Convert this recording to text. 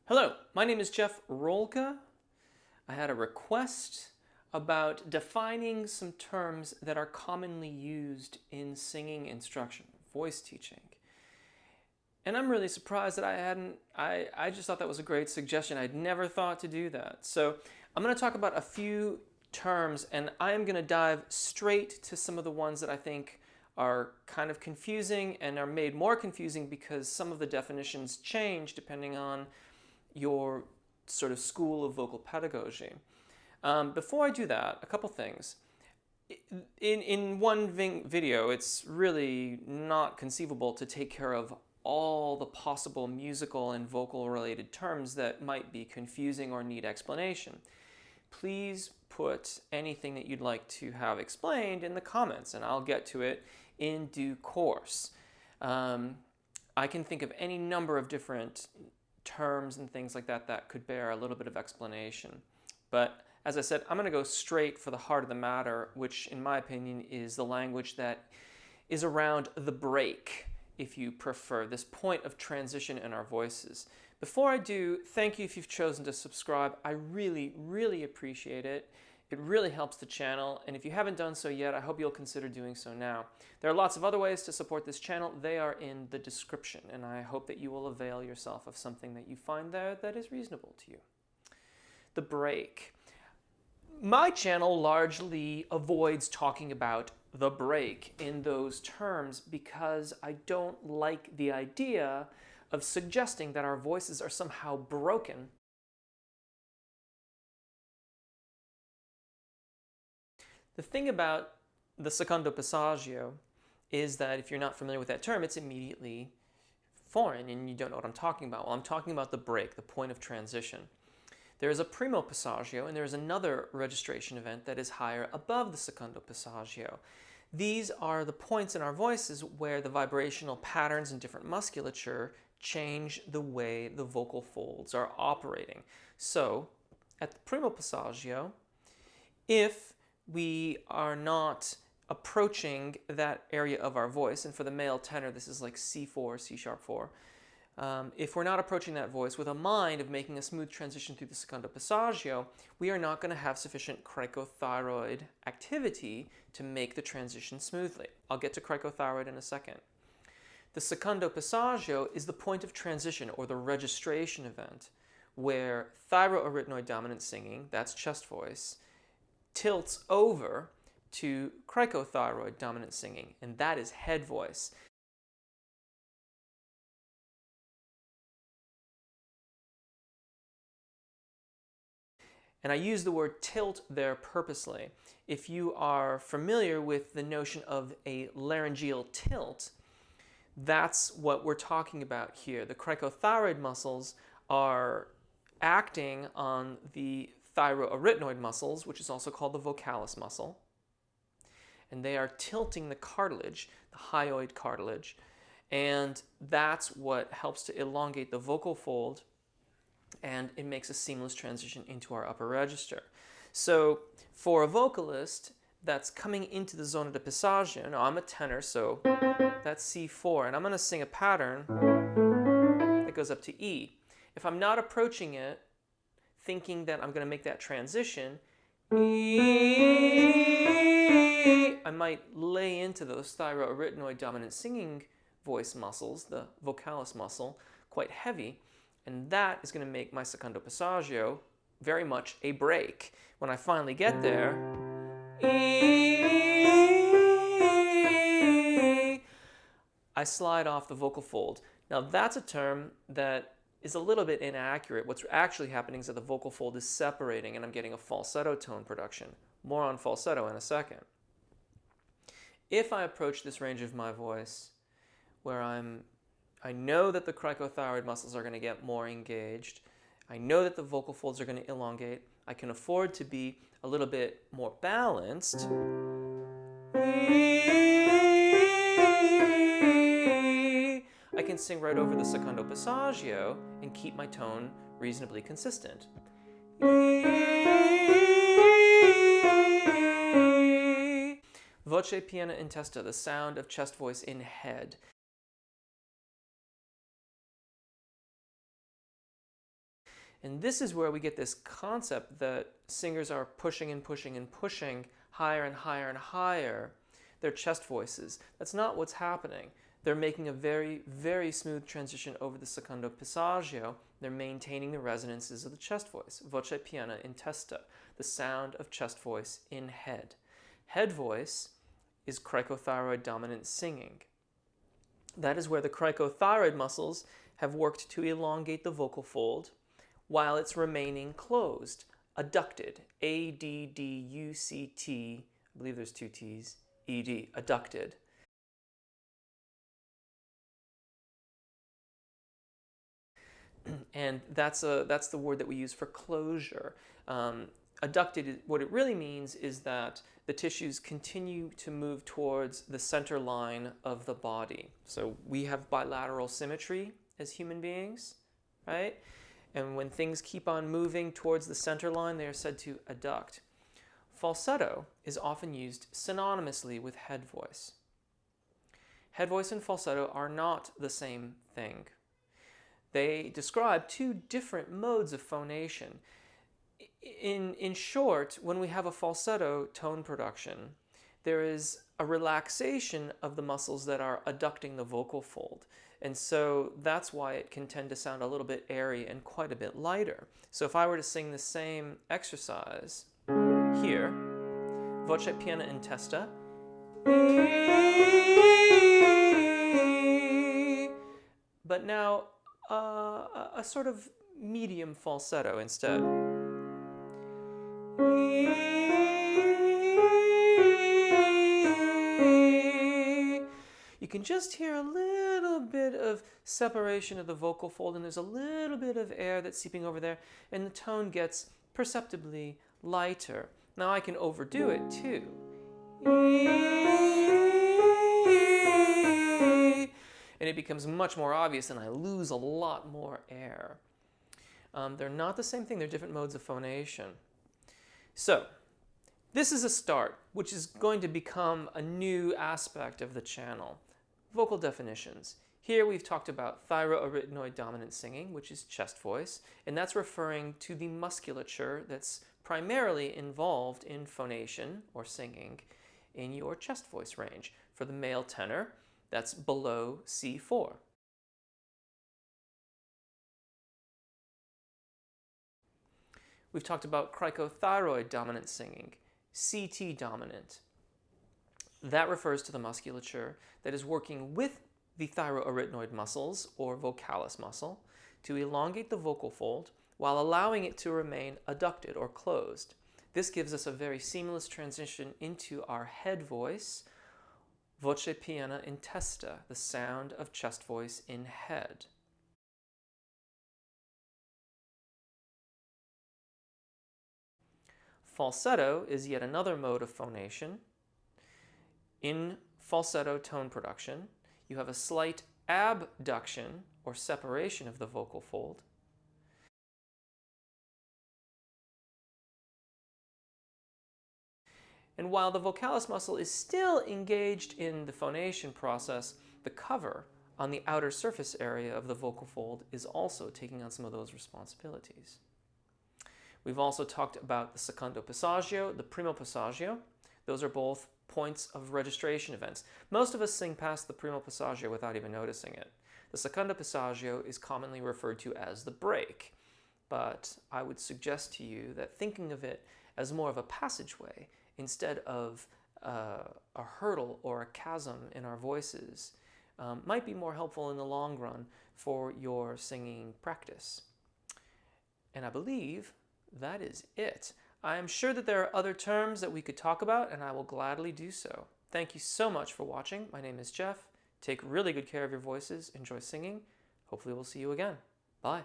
Hello, my name is Jeff Rolka. I had a request about defining some terms that are commonly used in singing instruction, voice teaching. And I'm really surprised that I just thought that was a great suggestion. I'd never thought to do that. So I'm going to talk about a few terms, and I am going to dive straight to some of the ones that I think are kind of confusing and are made more confusing because some of the definitions change depending on your sort of school of vocal pedagogy. Before I do that, a couple things. In one video, it's really not conceivable to take care of all the possible musical and vocal related terms that might be confusing or need explanation. Please put anything that you'd like to have explained in the comments, and I'll get to it in due course. I can think of any number of different terms and things like that that could bear a little bit of explanation. But as I said, I'm going to go straight for the heart of the matter, which in my opinion is the language that is around the break, if you prefer, this point of transition in our voices. Before I do, thank you if you've chosen to subscribe. I really, really appreciate it. It really helps the channel, and if you haven't done so yet, I hope you'll consider doing so now. There are lots of other ways to support this channel. They are in the description, and I hope that you will avail yourself of something that you find there that is reasonable to you. The break. My channel largely avoids talking about the break in those terms because I don't like the idea of suggesting that our voices are somehow broken. The thing about the Secundo Passagio is that if you're not familiar with that term, it's immediately foreign and you don't know what I'm talking about. Well, I'm talking about the break, the point of transition. There is a primo passagio and there is another registration event that is higher above the Secundo Passagio. These are the points in our voices where the vibrational patterns and different musculature change the way the vocal folds are operating. So at the primo passagio, if we are not approaching that area of our voice, and for the male tenor this is like C4, C-sharp 4, if we're not approaching that voice with a mind of making a smooth transition through the Secundo Passagio, we are not going to have sufficient cricothyroid activity to make the transition smoothly. I'll get to cricothyroid in a second. The Secundo Passagio is the point of transition, or the registration event, where thyroarytenoid dominant singing, that's chest voice, tilts over to cricothyroid dominant singing, and that is head voice. And I use the word tilt there purposely. If you are familiar with the notion of a laryngeal tilt, that's what we're talking about here. The cricothyroid muscles are acting on the thyroarytenoid muscles, which is also called the vocalis muscle, and they are tilting the cartilage, the hyoid cartilage, and that's what helps to elongate the vocal fold, and it makes a seamless transition into our upper register. So for a vocalist that's coming into the zona de passagio, now I'm a tenor, so that's C4, and I'm going to sing a pattern that goes up to E. If I'm not approaching it thinking that I'm going to make that transition, I might lay into those thyroarytenoid dominant singing voice muscles, the vocalis muscle, quite heavy, and that is going to make my Secundo Passagio very much a break. When I finally get there, I slide off the vocal fold. Now that's a term that is a little bit inaccurate. What's actually happening is that the vocal fold is separating and I'm getting a falsetto tone production. More on falsetto in a second. If I approach this range of my voice where I know that the cricothyroid muscles are going to get more engaged, I know that the vocal folds are going to elongate, I can afford to be a little bit more balanced. I can sing right over the Secundo Passagio and keep my tone reasonably consistent. Voce piena in testa, the sound of chest voice in head. And this is where we get this concept that singers are pushing and pushing and pushing higher and higher and higher their chest voices. That's not what's happening. They're making a very, very smooth transition over the secondo passaggio. They're maintaining the resonances of the chest voice, voce piena in testa, the sound of chest voice in head. Head voice is cricothyroid dominant singing. That is where the cricothyroid muscles have worked to elongate the vocal fold while it's remaining closed, adducted, A-D-D-U-C-T, I believe there's two T's, E-D, adducted. And that's the word that we use for closure. Adducted, what it really means is that the tissues continue to move towards the center line of the body. So we have bilateral symmetry as human beings, right? And when things keep on moving towards the center line, they are said to adduct. Falsetto is often used synonymously with head voice. Head voice and falsetto are not the same thing. They describe two different modes of phonation. In short, when we have a falsetto tone production, there is a relaxation of the muscles that are adducting the vocal fold. And so that's why it can tend to sound a little bit airy and quite a bit lighter. So if I were to sing the same exercise here, voce piena in testa, but now a sort of medium falsetto instead. You can just hear a little bit of separation of the vocal fold, and there's a little bit of air that's seeping over there, and the tone gets perceptibly lighter. Now I can overdo it too. And it becomes much more obvious, and I lose a lot more air. They're not the same thing, they're different modes of phonation. So, this is a start, which is going to become a new aspect of the channel. Vocal definitions. Here we've talked about thyroarytenoid dominant singing, which is chest voice, and that's referring to the musculature that's primarily involved in phonation, or singing, in your chest voice range. For the male tenor, that's below C4. We've talked about cricothyroid dominant singing, CT dominant. That refers to the musculature that is working with the thyroarytenoid muscles, or vocalis muscle, to elongate the vocal fold while allowing it to remain adducted or closed. This gives us a very seamless transition into our head voice, voce piena in testa, the sound of chest voice in head. Falsetto is yet another mode of phonation. In falsetto tone production, you have a slight abduction, or separation of the vocal fold. And while the vocalis muscle is still engaged in the phonation process, the cover on the outer surface area of the vocal fold is also taking on some of those responsibilities. We've also talked about the secondo passagio, the primo passagio. Those are both points of registration events. Most of us sing past the primo passagio without even noticing it. The secondo passagio is commonly referred to as the break, but I would suggest to you that thinking of it as more of a passageway instead of a hurdle or a chasm in our voices might be more helpful in the long run for your singing practice. And I believe that is it. I am sure that there are other terms that we could talk about, and I will gladly do so. Thank you so much for watching. My name is Jeff. Take really good care of your voices. Enjoy singing. Hopefully we'll see you again. Bye.